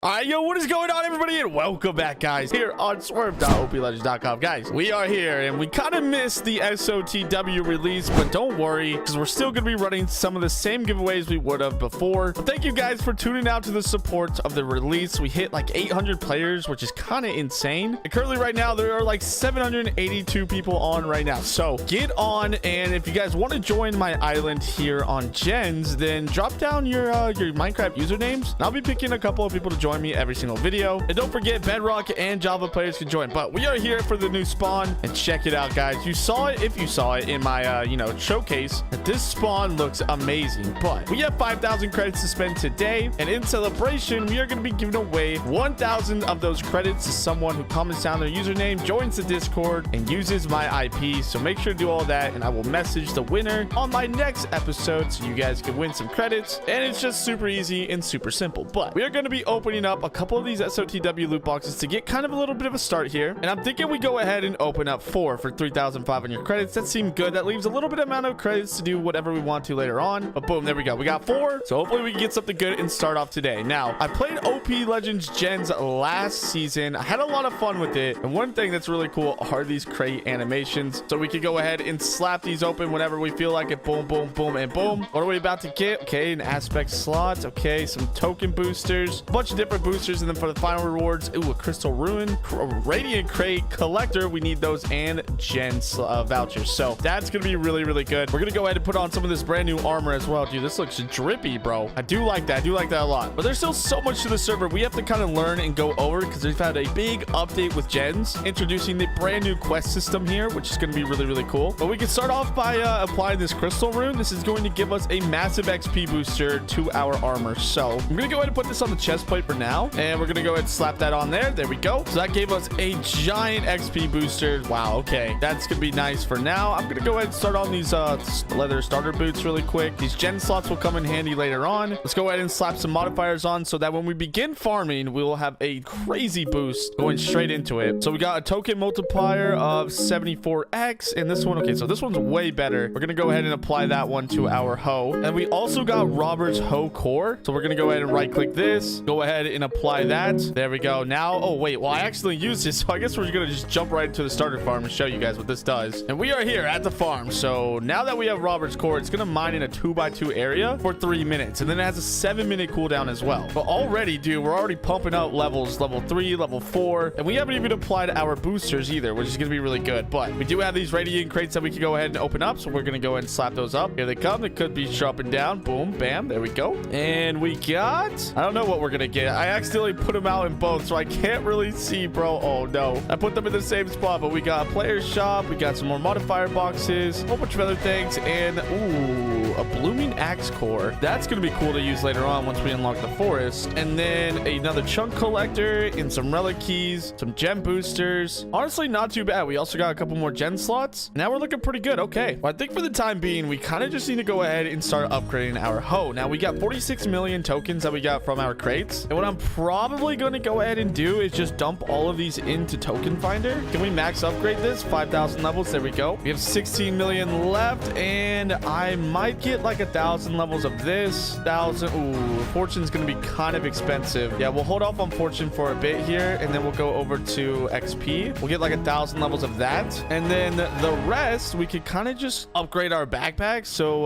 All right, yo, what is going on, everybody? And welcome back, guys, here on swerve.oplegends.com. Guys, we are here, and we kind of missed the SOTW release, but don't worry, because we're still going to be running some of the same giveaways we would have before. But thank you guys for tuning out to the support of the release. We hit like 800 players, which is kind of insane. And currently, right now, there are like 782 people on right now. So get on, and if you guys want to join my island here on Gens, then drop down your Minecraft usernames, and I'll be picking a couple of people to join me every single video. And don't forget, Bedrock and Java players can join. But we are here for the new spawn, and check it out, guys. You saw it, if you saw it in my showcase, that this spawn looks amazing. But we have 5,000 credits to spend today, and in celebration, we are going to be giving away 1,000 of those credits to someone who comments down their username, joins the Discord, and uses my IP. So make sure to do all that, and I will message the winner on my next episode so you guys can win some credits. And it's just super easy and super simple. But we are going to be opening up a couple of these SOTW loot boxes to get kind of a little bit of a start here. And I'm thinking we go ahead and open up 4 for 3,500 credits. That seemed good. That leaves a little bit amount of credits to do whatever we want to later on. But boom, there we go. We got 4. So hopefully we can get something good and start off today. Now, I played OP Legends Gens last season. I had a lot of fun with it. And one thing that's really cool are these crate animations. So we can go ahead and slap these open whenever we feel like it. Boom, boom, boom, and boom. What are we about to get? Okay, an aspect slot. Okay, some token boosters. A bunch of different boosters. And then for the final rewards, ooh, a crystal ruin, a radiant crate, collector. We need those, and gens vouchers. So that's gonna be really, really good. We're gonna go ahead and put on some of this brand new armor as well. Dude, this looks drippy, bro. I do like that. I do like that a lot. But there's still so much to the server we have to kind of learn and go over, because they've had a big update with gens, introducing the brand new quest system here, which is gonna be really, really cool. But we can start off by applying this crystal rune. This is going to give us a massive XP booster to our armor. So I'm gonna go ahead and put this on the chest plate for now, and we're gonna go ahead and slap that on there. There we go. So that gave us a giant XP booster. Wow, okay, that's gonna be nice for now. I'm gonna go ahead and start on these leather starter boots really quick. These gen slots will come in handy later on. Let's go ahead and slap some modifiers on so that when we begin farming, we will have a crazy boost going straight into it. So we got a token multiplier of 74x, and this one, okay, so this one's way better. We're gonna go ahead and apply that one to our hoe. And we also got Robert's hoe core, so we're gonna go ahead and right click this, go ahead and apply that. There we go. Now, oh wait, well, I actually used this, so I guess we're gonna just jump right into the starter farm and show you guys what this does. And we are here at the farm. So now that we have Robert's core, it's gonna mine in a 2x2 area for 3 minutes, and then it has a 7-minute cooldown as well. But already, dude, we're already pumping out levels, level 3, level 4, and we haven't even applied our boosters either, which is gonna be really good. But we do have these radiant crates that we can go ahead and open up, so we're gonna go ahead and slap those up. Here they come. They could be dropping down. Boom, bam, there we go. And we got, I don't know what we're gonna get. I accidentally put them out in both, so I can't really see, bro. Oh no, I put them in the same spot. But we got a player shop, we got some more modifier boxes, a whole bunch of other things, and ooh, a blooming axe core. That's gonna be cool to use later on once we unlock the forest. And then another chunk collector and some relic keys, some gem boosters. Honestly, not too bad. We also got a couple more gen slots. Now we're looking pretty good. Okay, well, I think for the time being, we kind of just need to go ahead and start upgrading our hoe. Now we got 46 million tokens that we got from our crates, and what I'm probably going to go ahead and do is just dump all of these into token finder. Can we max upgrade this? 5,000 levels. There we go. We have 16 million left, and I might get like 1,000 levels of this. 1,000. Ooh, fortune's going to be kind of expensive. Yeah, we'll hold off on fortune for a bit here, and then we'll go over to XP. We'll get like 1,000 levels of that, and then the rest we could kind of just upgrade our backpack. So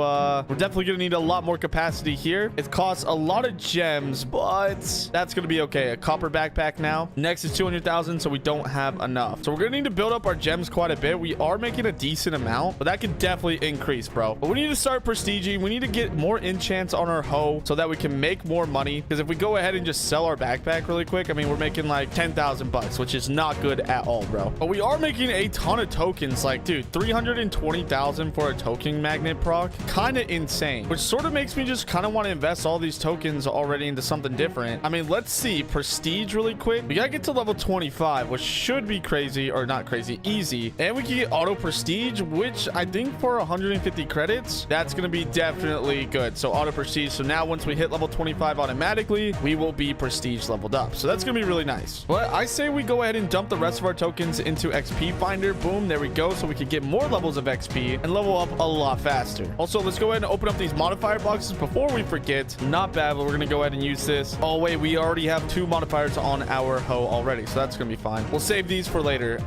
we're definitely going to need a lot more capacity here. It costs a lot of gems, but that's going to be okay. A copper backpack now. Next is 200,000, so we don't have enough. So we're going to need to build up our gems quite a bit. We are making a decent amount, but that could definitely increase, bro. But we need to start prestiging. We need to get more enchants on our hoe so that we can make more money, because if we go ahead and just sell our backpack really quick, I mean, we're making like 10,000 bucks, which is not good at all, bro. But we are making a ton of tokens. Like, dude, 320,000 for a token magnet proc, kind of insane, which sort of makes me just kind of want to invest all these tokens already into something different. I mean, let's see, prestige really quick. We gotta get to level 25, which should be crazy, or not crazy, easy. And we can get auto prestige, which I think for 150 credits, that's gonna be definitely good. So auto prestige. So now once we hit level 25 automatically, we will be prestige leveled up. So that's going to be really nice. But I say we go ahead and dump the rest of our tokens into XP Finder. Boom. There we go. So we can get more levels of XP and level up a lot faster. Also, let's go ahead and open up these modifier boxes before we forget. Not bad, but we're going to go ahead and use this. Oh, wait. We already have 2 modifiers on our hoe already. So that's going to be fine. We'll save these for later.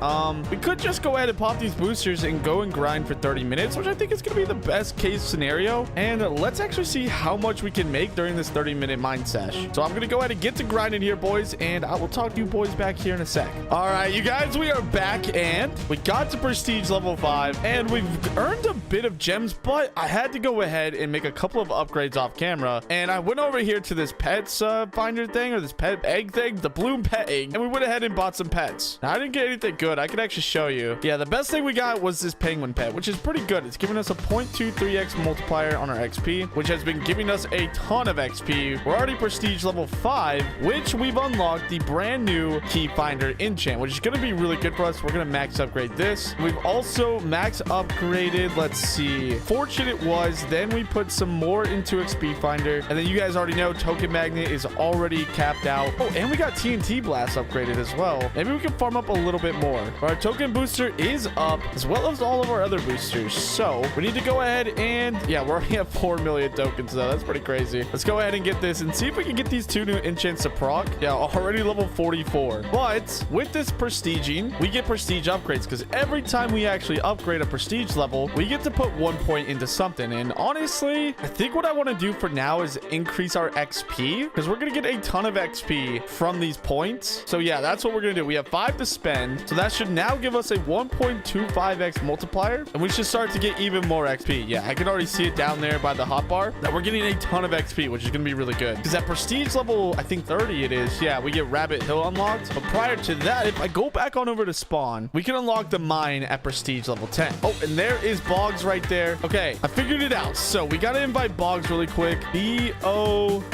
We could just go ahead and pop these boosters and go and grind for 30 minutes, which I think is going to be the best case scenario. And let's actually see how much we can make during this 30-minute mine sesh. So I'm going to go ahead and get to grinding here, boys, and I will talk to you boys back here in a sec. All right, you guys, we are back, and we got to prestige level 5, and we've earned a bit of gems, but I had to go ahead and make a couple of upgrades off camera, and I went over here to this pets finder thing, or this pet egg thing, the bloom pet egg, and we went ahead and bought some pets. Now, I didn't get anything good. I could actually show you. Yeah, the best thing we got was this penguin pet, which is pretty good. It's giving us a 0.23x multiplier on our XP, which has been giving us a ton of XP. We're already prestige level 5, which we've unlocked the brand new key finder enchant, which is going to be really good for us. We're going to max upgrade this. We've also max upgraded, let's see, fortune it was, then we put some more into XP finder, and then you guys already know token magnet is already capped out. Oh, and we got TNT blast upgraded as well. Maybe we can farm up a little bit more. Our token booster is up, as well as all of our other boosters, so we need to go ahead and yeah, we're already at 4 million tokens though. That's pretty crazy. Let's go ahead and get this and see if we can get these 2 new enchants to proc. Yeah, already level 44, but with this prestiging, we get prestige upgrades, because every time we actually upgrade a prestige level, we get to put 1 point into something. And honestly, I think what I want to do for now is increase our XP, because we're going to get a ton of XP from these points. So yeah, that's what we're going to do. We have 5 to spend, so that should now give us a 1.25x multiplier, and we should start to get even more XP. Yeah, I can already see it down there by the hotbar that we're getting a ton of XP, which is going to be really good, because at prestige level, I think 30 it is, yeah, we get Rabbit Hill unlocked. But prior to that, if I go back on over to spawn, we can unlock the mine at prestige level 10. Oh, and there is Boggs right there. Okay, I figured it out. So we got to invite Boggs really quick. BOGZZ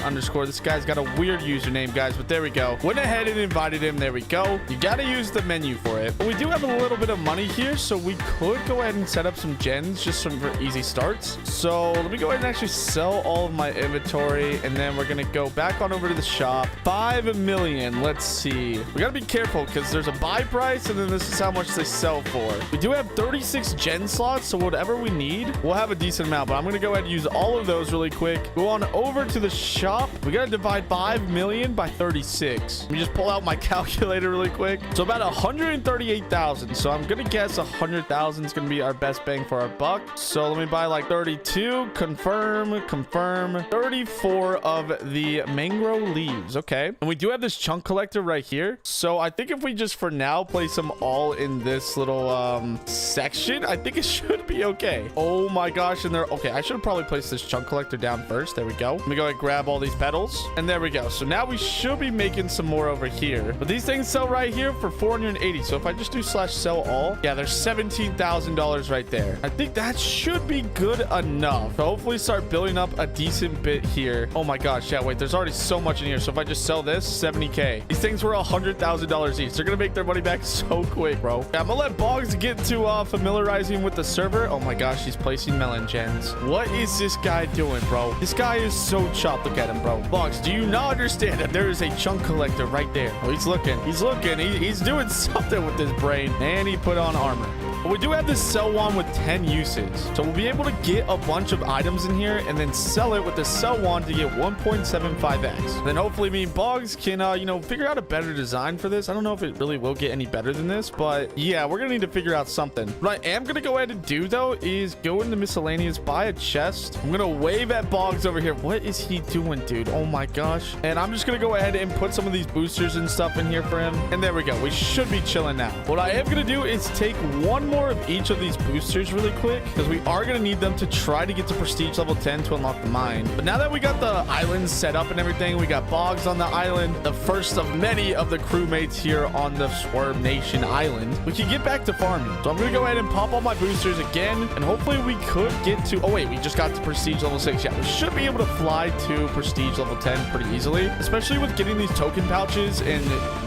underscore. This guy's got a weird username, guys, but there we go. Went ahead and invited him. There we go. You got to use the menu for it. But we do have a little bit of money here, so we could go ahead and set up some gens just for easy starts. So let me go ahead and actually sell all of my inventory, and then we're going to go back on over to the shop. 5 million. Let's see. We got to be careful, because there's a buy price, and then this is how much they sell for. We do have 36 gen slots, so whatever we need, we'll have a decent amount, but I'm going to go ahead and use all of those really quick. Go on over to the shop. We got to divide 5 million by 36. Let me just pull out my calculator really quick. So about 138,000. So I'm going to guess 100,000 is going to be our best bang for our buck. So let me buy like 32. Confirm. 34 of the mangrove leaves. Okay. And we do have this chunk collector right here. So I think if we just for now place them all in this little section, I think it should be okay. Oh my gosh. And they're okay. I should probably place this chunk collector down first. There we go. Let me go ahead and grab all these petals, and there we go. So now we should be making some more over here, but these things sell right here for 480. So if I just do /sell all, yeah, there's $17,000 right there. I think that should be good enough to hopefully start building up a decent bit here. Oh my gosh. Yeah, wait, there's already so much in here. So if I just sell this, 70k. These things were $100,000 each. They're gonna make their money back so quick, bro. Yeah, I'm gonna let Boggs get to familiarizing with the server. Oh my gosh, he's placing melon gens. What is this guy doing, bro? This guy is so chopped. Look at him, bro. Boggs, do you not understand that there is a chunk collector right there? Oh, he's looking. He's doing something with his brain, and he put on armor. But we do have this sell wand with 10 uses, so we'll be able to get a bunch of items in here and then sell it with the sell wand to get 1.75x. Then hopefully me and Boggs can you know, figure out a better design for this. I don't know if it really will get any better than this, but yeah, we're gonna need to figure out something. What I am gonna go ahead and do though is go into miscellaneous, buy a chest. I'm gonna wave at Boggs over here. What is he doing, dude? Oh my gosh. And I'm just gonna go ahead and put some of these boosters and stuff in here for him, and there we go. We should be chilling now. What I am gonna do is take one more of each of these boosters really quick, because we are going to need them to try to get to prestige level 10 to unlock the mine. But now that we got the island set up and everything, we got Boggs on the island, the first of many of the crewmates here on the Swerve Nation island, we can get back to farming. So I'm going to go ahead and pop all my boosters again, and hopefully we could get to, oh wait, we just got to prestige level 6. Yeah, we should be able to fly to prestige level 10 pretty easily, especially with getting these token pouches and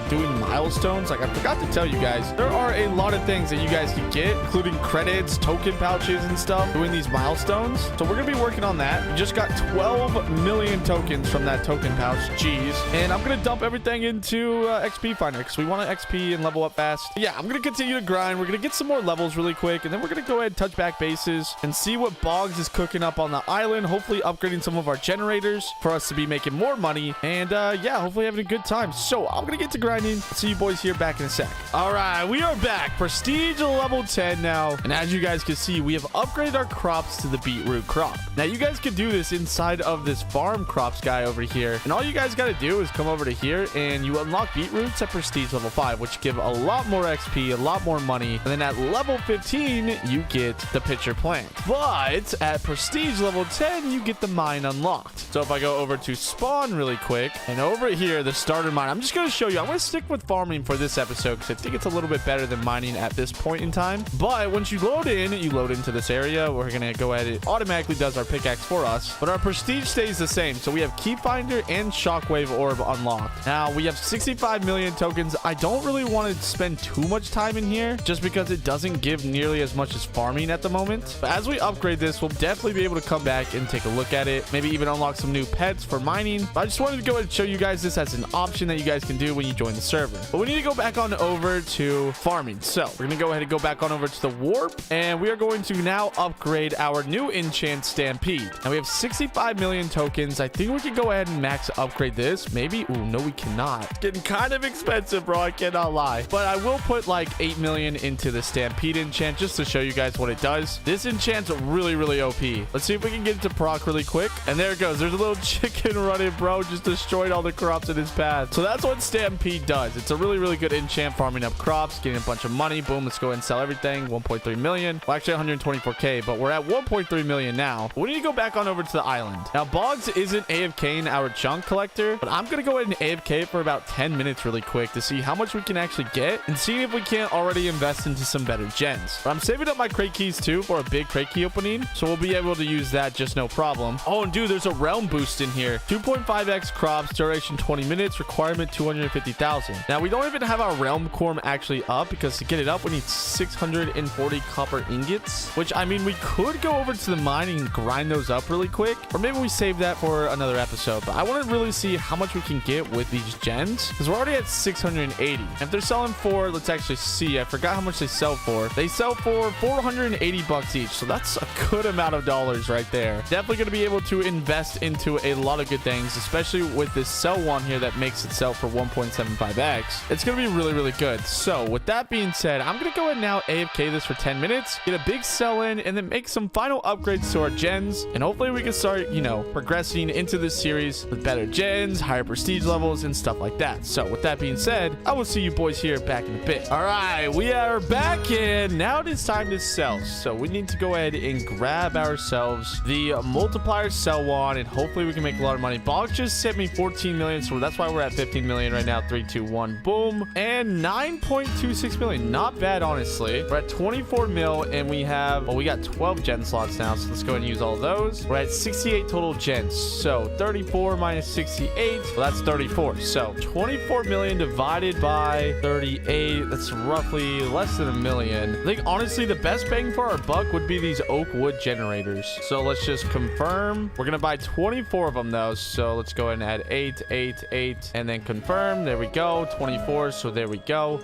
doing milestones, like I forgot to tell you guys, there are a lot of things that you guys can get, including credits, token pouches and stuff, doing these milestones. So we're gonna be working on that. We just got 12 million tokens from that token pouch. Jeez. And I'm gonna dump everything into XP finder because we want to XP and level up fast. Yeah, I'm gonna continue to grind. We're gonna get some more levels really quick, and then we're gonna go ahead and touch back bases and see what Boggs is cooking up on the island. Hopefully upgrading some of our generators for us to be making more money, and yeah, hopefully having a good time. So I'm gonna get to grinding. See you boys here back in a sec. All right, we are back. Prestige level 10 now, and as you guys can see, we have upgraded our crops to the beetroot crop. Now you guys can do this inside of this farm crops guy over here, and all you guys got to do is come over to here and you unlock beetroots at prestige level 5, which give a lot more XP, a lot more money, and then at level 15 you get the pitcher plant. But at prestige level 10 you get the mine unlocked. So if I go over to spawn really quick, and over here the starter mine, I'm just going to show you. I'm going to stick with farming for this episode because I think it's a little bit better than mining at this point in time. But once you load into this area, we're going to go ahead, it automatically does our pickaxe for us, but our prestige stays the same. So we have key finder and shockwave orb unlocked. Now we have 65 million tokens. I don't really want to spend too much time in here just because it doesn't give nearly as much as farming at the moment. But as we upgrade this, we'll definitely be able to come back and take a look at it, maybe even unlock some new pets for mining. But I just wanted to go ahead and show you guys this as an option that you guys can do when you join the server. But we need to go back on over to farming. So we're going to go ahead and go back on over to the warp, and we are going to now upgrade our new enchant stampede. And we have 65 million tokens. I think we can go ahead and max upgrade this. Maybe. Ooh, no, we cannot. It's getting kind of expensive, bro. I cannot lie. But I will put like 8 million into the stampede enchant just to show you guys what it does. This enchant's really, really OP. Let's see if we can get it to proc really quick. And there it goes. There's a little chicken running, bro. Just destroyed all the crops in his path. So that's what stampede does. It's a really, really good enchant, farming up crops, getting a bunch of money. Boom. Let's go ahead and sell everything. 1.3 million. Well, actually 124k, but we're at 1.3 million now. We need to go back on over to the island. Now, Boggs isn't AFKing our chunk collector, but I'm going to go ahead and AFK for about 10 minutes really quick to see how much we can actually get and see if we can't already invest into some better gens. But I'm saving up my crate keys too for a big crate key opening, so we'll be able to use that just no problem. Oh, and dude, there's a realm boost in here. 2.5x crops, duration 20 minutes, requirement 250,000. Now, we don't even have our realm core actually up because to get it up, we need 640 copper ingots, which I mean, we could go over to the mine and grind those up really quick, or maybe we save that for another episode. But I want to really see how much we can get with these gens because we're already at 680. If they're selling for, let's actually see, I forgot how much they sell for. They sell for 480 bucks each, so that's a good amount of dollars right there. Definitely going to be able to invest into a lot of good things, especially with this sell one here that makes it sell for 1.75x. It's going to be really, really good. So with that being said, I'm going to go ahead now AFK this for 10 minutes, get a big sell in, and then make some final upgrades to our gens, and hopefully we can start, you know, progressing into this series with better gens, higher prestige levels, and stuff like that. So with that being said, I will see you boys here back in a bit. All right, we are back, and now it is time to sell. So we need to go ahead and grab ourselves the multiplier sell wand, and hopefully we can make a lot of money. Boggs just sent me 14 million, so that's why we're at 15 million right now. 3, 2, 1, boom. And 9.26 million, not bad, honestly. We're at 24 mil, and we have, well, we got 12 gen slots now, so let's go ahead and use all of those. We're at 68 total gens, so 34 minus 68, well, that's 34. So 24 million divided by 38, that's roughly less than a million. I think honestly the best bang for our buck would be these oak wood generators. So let's just confirm. We're gonna buy 24 of them though, so let's go ahead and add 8, 8, 8, and then confirm. There we go, 24. So there we go.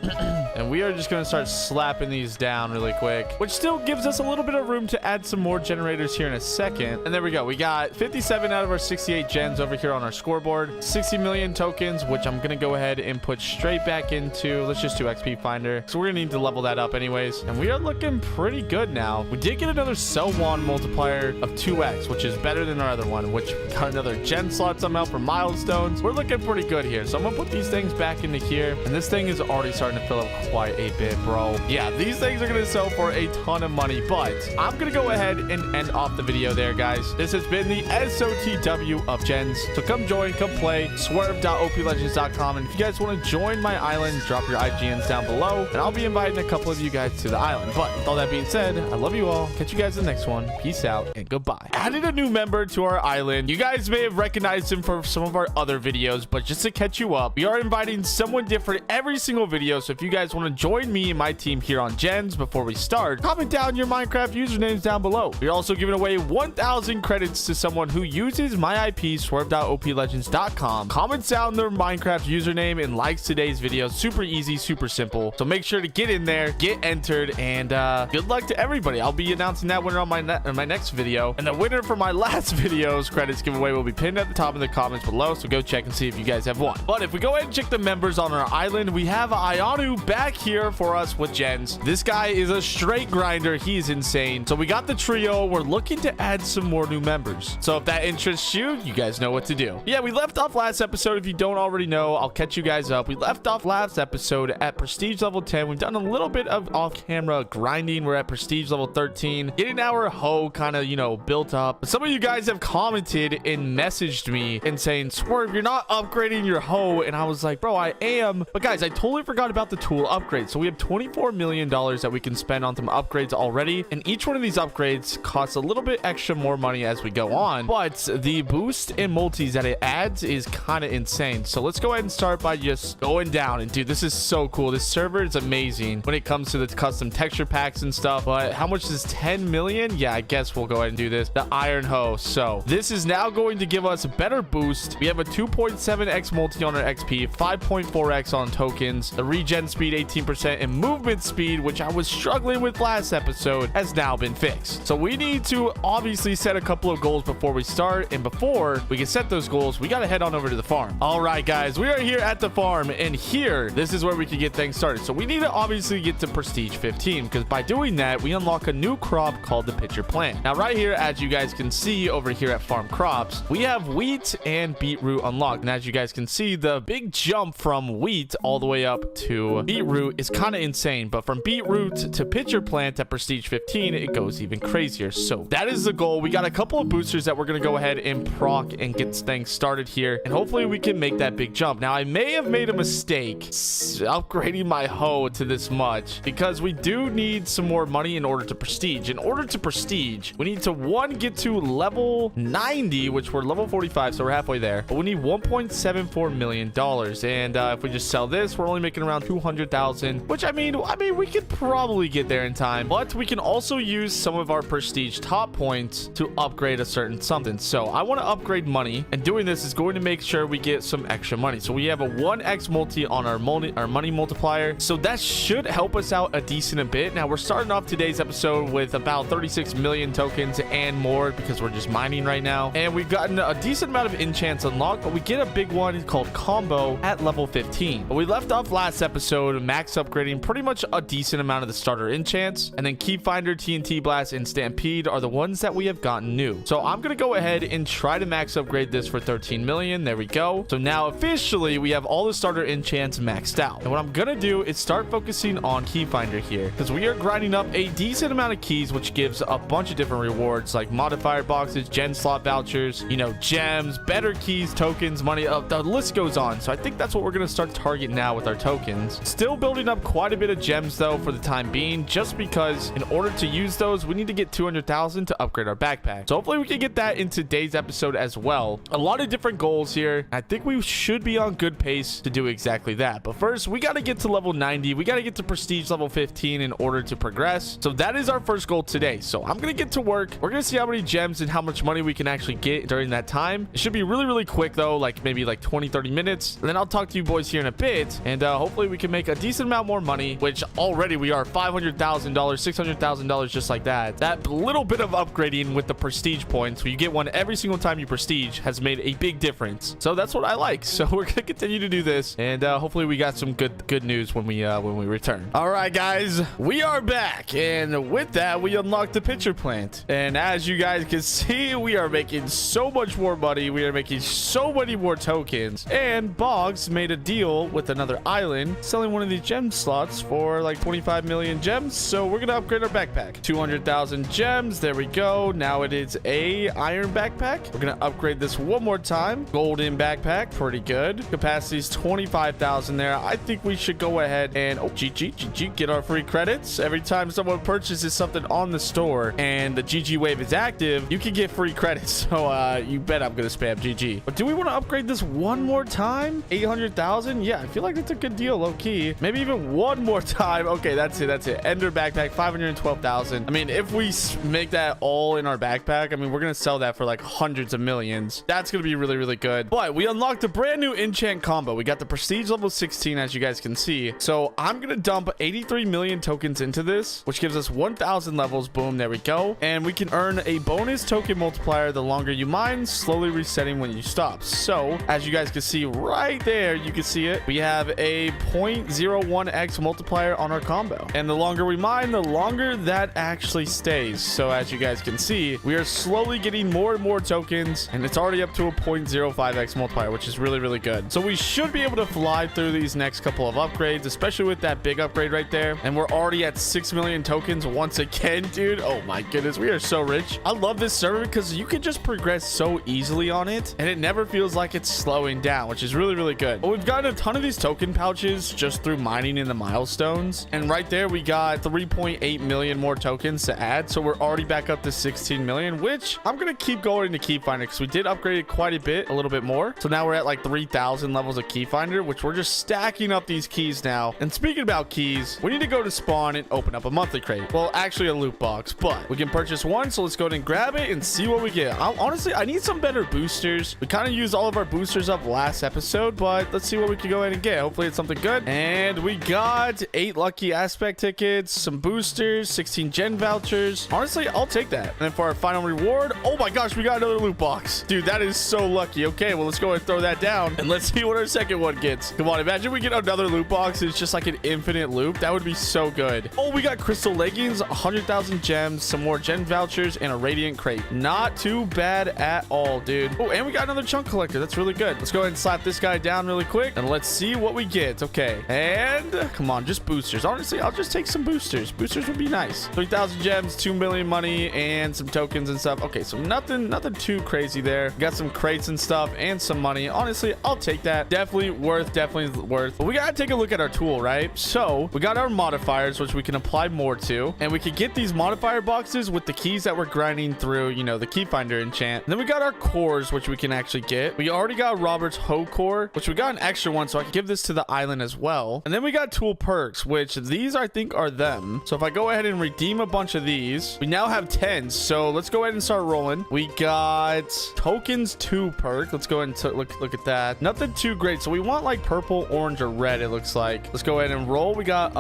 And we are just gonna start slapping these down really quick, which still gives us a little bit of room to add some more generators here in a second. And there we go. We got 57 out of our 68 gens over here on our scoreboard. 60 million tokens, which I'm gonna go ahead and put straight back into, let's just do XP finder, so we're gonna need to level that up anyways. And we are looking pretty good now. We did get another sell wand multiplier of 2x, which is better than our other one, which got another gen slot somehow for milestones. We're looking pretty good here. So I'm gonna put these things back into here, and this thing is already starting to fill up quite a bit, bro. Yeah, these things are gonna sell for a ton of money, but I'm gonna go ahead and end off the video there, guys. This has been the SOTW of gens, so come join, come play, swerve.oplegends.com, and if you guys want to join my island, drop your IGNs down below, and I'll be inviting a couple of you guys to the island. But with all that being said, I love you all. Catch you guys in the next one. Peace out and goodbye. Added a new member to our island. You guys may have recognized him from some of our other videos, but just to catch you up, we are inviting upgrading someone different every single video. So if you guys want to join me and my team here on Gens before we start, comment down your Minecraft usernames down below. We're also giving away 1,000 credits to someone who uses my IP, swerve.oplegends.com, comments down their Minecraft username, and likes today's video. Super easy, super simple. So make sure to get in there, get entered, and good luck to everybody. I'll be announcing that winner on my next video, and the winner for my last video's credits giveaway will be pinned at the top of the comments below, so go check and see if you guys have won. But if we go ahead and check the members on our island, we have Ianu back here for us with Gens. This guy is a straight grinder. He is insane. So we got the trio. We're looking to add some more new members, so if that interests you, you guys know what to do. Yeah, we left off last episode. If you don't already know, I'll catch you guys up. We left off last episode at prestige level 10. We've done a little bit of off-camera grinding. We're at prestige level 13, getting our hoe kind of, you know, built up. But some of you guys have commented and messaged me and saying, Swerve, you're not upgrading your hoe. And I was like, bro, I am. But guys, I totally forgot about the tool upgrade. So we have $24 million that we can spend on some upgrades already, and each one of these upgrades costs a little bit extra more money as we go on, but the boost and multis that it adds is kind of insane. So let's go ahead and start by just going down. And dude, this is so cool. This server is amazing when it comes to the custom texture packs and stuff. But how much is 10 million? Yeah, I guess we'll go ahead and do this. The iron hoe. So this is now going to give us a better boost. We have a 2.7x multi on our XP, 5.4x on tokens, the regen speed 18%, and movement speed, which I was struggling with last episode, has now been fixed. So we need to obviously set a couple of goals before we start, and before we can set those goals, we got to head on over to the farm. All right, guys, we are here at the farm, and here, this is where we can get things started. So we need to obviously get to prestige 15, because by doing that, we unlock a new crop called the pitcher plant. Now, right here, as you guys can see over here at farm crops, we have wheat and beetroot unlocked. And as you guys can see, the big jump from wheat all the way up to beetroot is kind of insane. But from beetroot to pitcher plant at prestige 15, it goes even crazier. So that is the goal. We got a couple of boosters that we're going to go ahead and proc and get things started here, and hopefully we can make that big jump. Now, I may have made a mistake upgrading my hoe to this much, because we do need some more money in order to prestige. In order to prestige, we need to get to level 90, which we're level 45, so we're halfway there, but we need $1.74 million. And if we just sell this, we're only making around 200,000, which I mean we could probably get there in time. But we can also use some of our prestige top points to upgrade a certain something. So I want to upgrade money, and doing this is going to make sure we get some extra money. So we have a 1x multi on our money multiplier, so that should help us out a decent bit. Now we're starting off today's episode with about 36 million tokens and more, because we're just mining right now, and we've gotten a decent amount of enchants unlocked, but we get a big one called combo at level 15. But we left off last episode max upgrading pretty much a decent amount of the starter enchants, and then Key Finder, TNT Blast, and Stampede are the ones that we have gotten new. So I'm gonna go ahead and try to max upgrade this for 13 million. There we go. So now officially we have all the starter enchants maxed out, and what I'm gonna do is start focusing on Key Finder here, because we are grinding up a decent amount of keys, which gives a bunch of different rewards like modifier boxes, gen slot vouchers, you know, gems, better keys, tokens, money, the list goes on. So I think that's what we're gonna start targeting now with our tokens. Still building up quite a bit of gems though for the time being, just because in order to use those, we need to get 200,000 to upgrade our backpack. So hopefully we can get that in today's episode as well. A lot of different goals here. I think we should be on good pace to do exactly that. But first, we got to get to level 90. We got to get to prestige level 15 in order to progress. So that is our first goal today. So I'm going to get to work. We're going to see how many gems and how much money we can actually get during that time. It should be really, really quick though, like maybe like 20-30 minutes. And then I'll talk to you boys here in a bit, and hopefully we can make a decent amount more money, which already we are $500,000, $600,000 just like that. That little bit of upgrading with the prestige points, where you get one every single time you prestige, has made a big difference. So that's what I like. So we're gonna continue to do this, and hopefully we got some good news when we return. All right, guys, we are back, and with that we unlocked the pitcher plant, and as you guys can see, we are making so much more money. We are making so many more tokens, and Boggs made a deal with another island selling one of these gem slots for like 25 million gems. So we're gonna upgrade our backpack. 200,000 gems. There we go. Now it is a iron backpack. We're gonna upgrade this one more time. Golden backpack, pretty good. Capacity is 25,000 there. I think we should go ahead and GG get our free credits. Every time someone purchases something on the store and the GG wave is active, you can get free credits. So you bet I'm gonna spam GG. But do we want to upgrade this one more time? 500,000. Yeah, I feel like that's a good deal, low-key. Maybe even one more time. Okay, that's it. Ender backpack, 512,000. I mean, if we make that all in our backpack, I mean, we're gonna sell that for like hundreds of millions. That's gonna be really, really good. But we unlocked a brand new enchant combo. We got the prestige level 16, as you guys can see. So I'm gonna dump 83 million tokens into this, which gives us 1,000 levels. Boom, there we go. And we can earn a bonus token multiplier the longer you mine, slowly resetting when you stop. So as you guys can see right there, you can see it. We have a 0.01x multiplier on our combo. And the longer we mine, the longer that actually stays. So as you guys can see, we are slowly getting more and more tokens, and it's already up to a 0.05x multiplier, which is really, really good. So we should be able to fly through these next couple of upgrades, especially with that big upgrade right there. And we're already at 6 million tokens once again, dude. Oh my goodness, we are so rich. I love this server because you can just progress so easily on it, and it never feels like it's slowing down, which is really, really good. But we've gotten a ton of these token pouches just through mining in the milestones, and right there we got 3.8 million more tokens to add. So we're already back up to 16 million, which I'm gonna keep going to Keyfinder because we did upgrade it quite a little bit more. So now we're at like 3,000 levels of Keyfinder, which we're just stacking up these keys now. And speaking about keys, we need to go to spawn and open up a monthly crate. Well, actually a loot box, but we can purchase one. So let's go ahead and grab it and see what we get. Honestly, I need some better boosters. We kind of used all of our boosters up last episode, but let's see what we can go ahead and get. Hopefully it's something good. And we got 8 lucky aspect tickets, some boosters, 16 gen vouchers. Honestly, I'll take that. And then for our final reward, oh my gosh, we got another loot box. Dude, that is so lucky. Okay, well, let's go ahead and throw that down and let's see what our second one gets. Come on, imagine we get another loot box. It's just like an infinite loop. That would be so good. Oh, we got crystal leggings, 100,000 gems, some more gen vouchers, and a radiant crate. Not too bad at all, dude. Oh, and we got another chunk collector. That's really good. Let's go ahead and slap this guy down really quick and let's see what we get. Okay, and come on, just boosters. Honestly, I'll just take some boosters. Boosters would be nice. 3,000 gems, 2 million money, and some tokens and stuff. Okay, so nothing too crazy there. Got some crates and stuff and some money. Honestly, I'll take that. Definitely worth. But we gotta take a look at our tool, right? So we got our modifiers, which we can apply more to, and we can get these modifier boxes with the keys that we're grinding through, you know, the Keyfinder enchant. And then we got our cores, which we can actually get. We already got Robert's Hoe core, which we got an extra one, so I can give this to the island as well. And then we got tool perks, which these I think are them. So if I go ahead and redeem a bunch of these, we now have 10. So let's go ahead and start rolling. We got tokens 2 perk. Let's go ahead and look at that. Nothing too great. So we want like purple, orange, or red, it looks like. Let's go ahead and roll. We got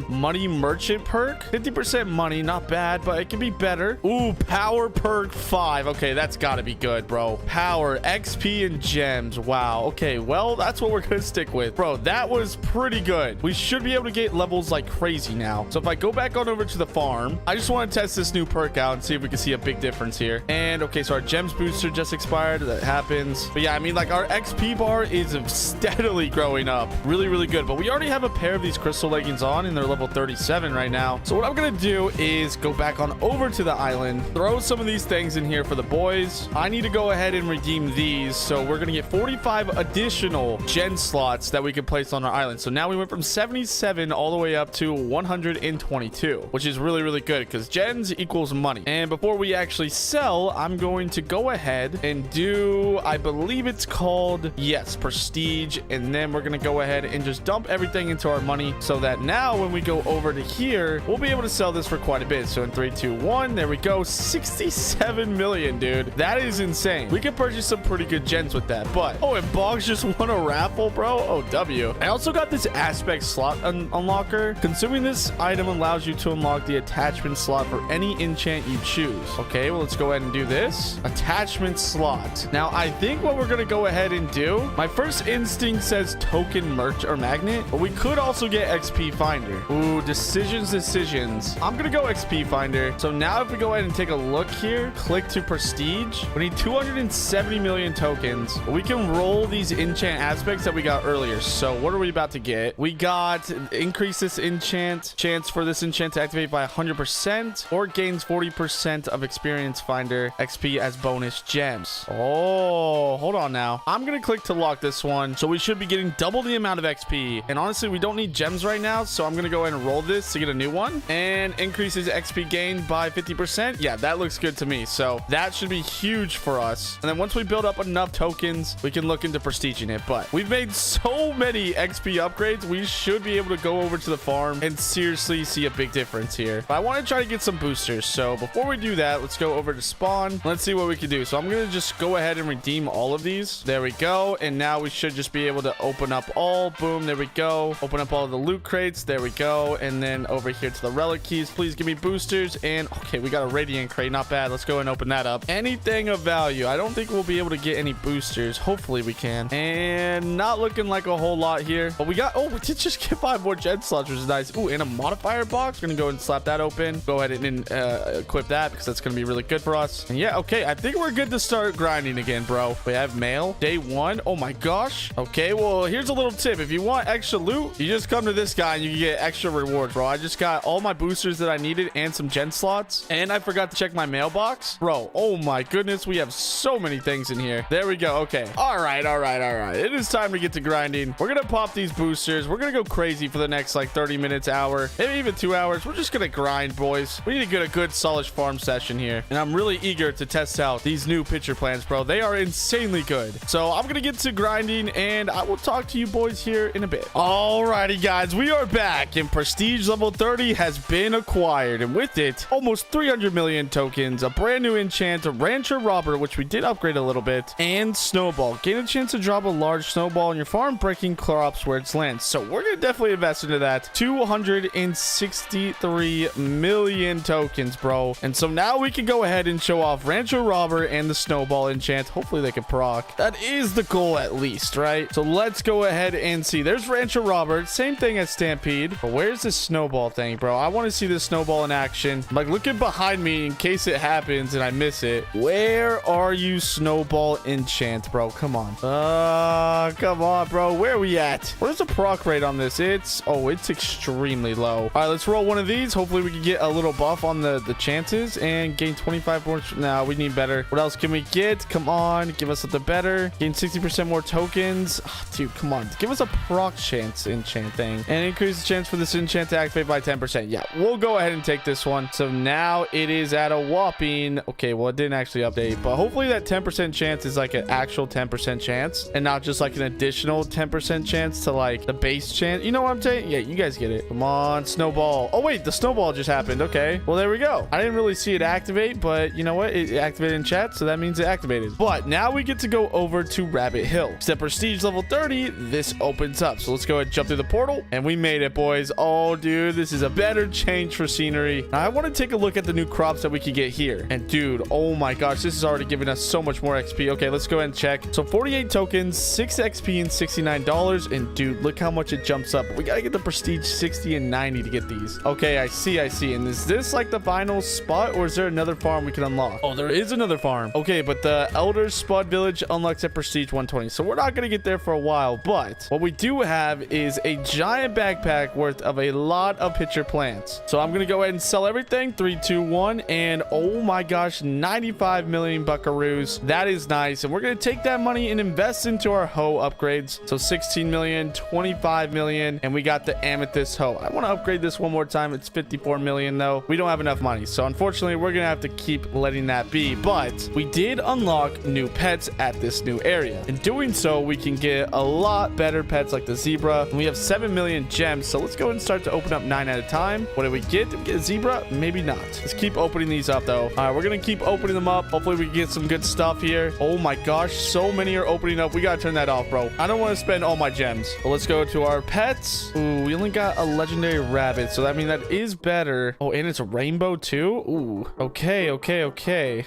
money merchant perk, 50% money, not bad, but it can be better. Ooh, power perk 5. Okay, that's gotta be good, bro. Power, XP, and gems. Wow. Okay, well, that's what we're gonna stick with, bro. That was pretty good. We should be able to get levels like crazy now. So if I go back on over to the farm, I just want to test this new perk out and see if we can see a big difference here. And okay, so our gems booster just expired. That happens. But yeah, I mean, like, our XP bar is steadily growing up. Really, really good. But we already have a pair of these crystal leggings on, and they're level 37 right now. So what I'm gonna do is go back on over to the island, throw some of these things in here for the boys. I need to go ahead and redeem these. So we're gonna get 45 additional gen slots that we can place on our island. So now we went from 77 all the way up to 122, which is really, really good because gens equals money. And before we actually sell, I'm going to go ahead and do, I believe it's called, yes, prestige. And then we're gonna go ahead and just dump everything into our money so that now when we go over to here, we'll be able to sell this for quite a bit. So in 3, 2, 1, there we go. 67 million, dude. That is insane. We can purchase some pretty good gens with that. But oh, and Boggs just won a raffle, bro. Oh, W. I also got this aspect slot unlocker. Consuming this item allows you to unlock the attachment slot for any enchant you choose. Okay, well, let's go ahead and do this. Attachment slot. Now, I think what we're gonna go ahead and do, my first instinct says token merch or magnet, but we could also get XP finder. Ooh, decisions. I'm gonna go XP finder. So now if we go ahead and take a look here, click to prestige, we need 270 million tokens. We can roll these enchant aspects that we got earlier. So what are we about to get? We got increase this enchant chance for this enchant to activate by 100%, or gains 40% of experience finder XP as bonus gems. Oh, hold on now. I'm gonna click to lock this one. So we should be getting double the amount of XP. And honestly, we don't need gems right now. So I'm gonna go ahead and roll this to get a new one, and increases XP gained by 50%. Yeah, that looks good to me. So that should be huge for us. And then once we build up enough tokens, we can look into prestiging it. but we've made so many XP upgrades. We should be able to go over to the farm and seriously see a big difference here. But I want to try to get some boosters. So before we do that, let's go over to spawn. Let's see what we can do. So I'm going to just go ahead and redeem all of these. There we go. And now we should just be able to open up all. Boom. There we go. Open up all the loot crates. There we go. And then over here to the relic keys. Please give me boosters. And okay, we got a radiant crate. Not bad. Let's go and open that up. Anything of value. I don't think we'll be able to get any boosters. Hopefully we can. And not looking like a whole lot here. But we got, oh, we did just get 5 more gen slots, which is nice. Ooh, and a modifier box. We're going to go and slap that open. Go ahead and equip that because that's going to be really good for us. And yeah, okay. I think we're good to start grinding again, bro. We have mail. Day 1. Oh my gosh. Okay, well, here's a little tip. If you want extra loot, you just come to this guy and you can get extra rewards, bro. I just got all my boosters that I needed and some gen slots. And I forgot to check my mailbox. Bro, oh my goodness. We have so many things in here. There we go. Okay. All right. It is time to get to grinding. We're going to pop these boosters. We're going to go crazy for the next like 30 minutes, hour, maybe even 2 hours. We're just going to grind, boys. We need to get a good solid farm session here. And I'm really eager to test out these new pitcher plants, bro. They are insanely good. So I'm going to get to grinding and I will talk to you boys here in a bit. Alrighty, guys, we are back and prestige level 30 has been acquired. And with it, almost 300 million tokens, a brand new enchant, a rancher robber, which we did upgrade a little bit, and snowball. Gain a chance to drop a large snowball in your farm, breaking crops where it's lands. So we're going to definitely invest into that. 263 million tokens, bro. And so now we can go ahead and show off rancher robber and the snowball enchant. Hopefully they can proc. That is the goal at least, right? So let's go ahead and see. There's rancher robber. Same thing as stampede. But where's this snowball thing, bro? I want to see this snowball in action. Like, looking behind me in case it happens and I miss it. Where are you, snowball enchant, bro? Come on. Come on, bro. Where are we at? Where's the proc rate on this? It's extremely low. All right, let's roll one of these. Hopefully we can get a little buff on the chances and gain 25 more. No, we need better. What else can we get? Come on, give us something better. Gain 60% more tokens. Oh, dude, come on. Give us a proc chance enchant thing and increase the chance for this enchant to activate by 10%. Yeah, we'll go ahead and take this one. So now it is at a whopping, okay, well, it didn't actually update, but hopefully that 10% chance is like an actual 10% chance and not just like an additional 10% chance to like the base chance. You know what I'm saying? Yeah, you guys get it. Come on, snowball. Oh wait, the snowball just happened. Okay, well, there we go. I didn't really see it activate, but you know what? It activated in chat, so that means it activated. But now we get to go over to Rabbit Hill. Except prestige level 30, this opens up. So let's go ahead and jump through the portal, and we made it, boys. Oh, dude, this is a better change for scenery. Now, I want to take a look at the new crops that we could get here. And dude, oh my gosh, this is already giving us so much more XP. Okay, let's go ahead and check. So 48 tokens, 6 XP, and $69. And dude, look how much it jumps up. We gotta get the prestige 60 and 90 to get these. Okay, I see. And is this like the final spot, or is there another farm we can unlock? Oh, there is another farm. Okay, but the Elder Spud Village unlocks at prestige 120. So we're not gonna get there for a while, but what we do have is a giant backpack worth of a lot of pitcher plants. So I'm gonna go ahead and sell everything. 3, 2, 1, and oh my gosh, 95 million buckaroos. That is nice. And we're gonna take that money and invest into our hoe upgrades. So 16 million, 25 million, and we got the amethyst hoe. I want to upgrade this one more time. It's 54 million though. We don't have enough money, so unfortunately we're gonna have to keep letting that be. But we did unlock new pets at this new area. In doing so, we can get a lot better pets like the zebra, and we have 7 million gems. So let's go and start to open up 9 at a time. What did we get? Did we get a zebra? Maybe not. Let's keep opening these up though. All right, we're gonna keep opening them up. Hopefully we can get some good stuff here. Oh my gosh, so many are opening up. We gotta turn that off, bro. I don't want to spend all my gems. But let's go to our pets. Ooh, we only got a legendary rabbit, so that means that is better. Oh, and it's a rainbow too. Ooh, okay.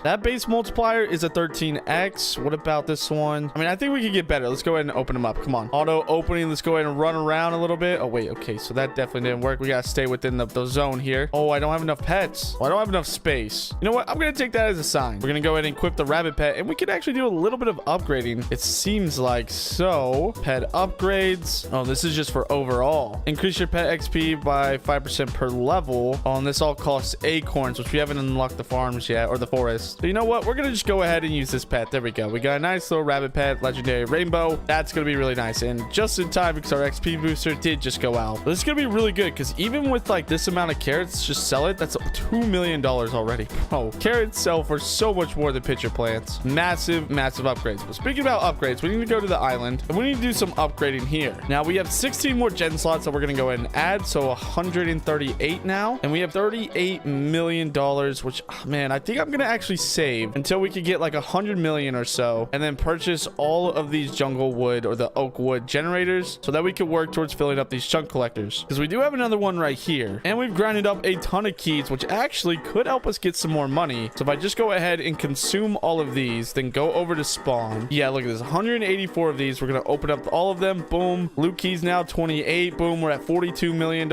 That base multiplier is a 13x. What about this one? I mean, I think we could get better. Let's go ahead and open them up. Come on, auto opening. Let's go ahead and run around a little bit. Oh wait, okay, so that definitely didn't work. We gotta stay within the zone here. Oh, I don't have enough pets. Oh, I don't have enough space. You know what? I'm gonna take that as a sign. We're gonna go ahead and equip the rabbit pet, and we can actually do a little bit of upgrading, it seems like. So pet upgrades. Oh, this is just for overall. Increase your pet XP by 5% per level. Oh, and this all costs acorns, which we haven't unlocked the farms yet, or the forest. So you know what? We're gonna just go ahead and use this pet. There we go. We got a nice little rabbit pet, legendary rainbow. That's gonna be really nice, and just in time because our XP booster did just go out. But this is gonna be really good because even with like this amount of carrots, just sell it. That's $2 million already, bro. Carrots sell for so much more than pitcher plants. Massive upgrades. But speaking about upgrades, we need to go to the island, and we need to do some upgrading here. Now, we have 16 more gen slots that we're going to go ahead and add, so 138 now. And we have $38 million, which, man, I think I'm going to actually save until we could get like 100 million or so, and then purchase all of these jungle wood or the oak wood generators so that we could work towards filling up these chunk collectors. Because we do have another one right here, and we've grinded up a ton of keys, which actually could help us get some more money. So if I just go ahead and consume all of these, then go over to spawn. Yeah, look at this, 184 of these. We're going to open up all of them. Boom. Loot keys now 28. Boom. We're at $42 million.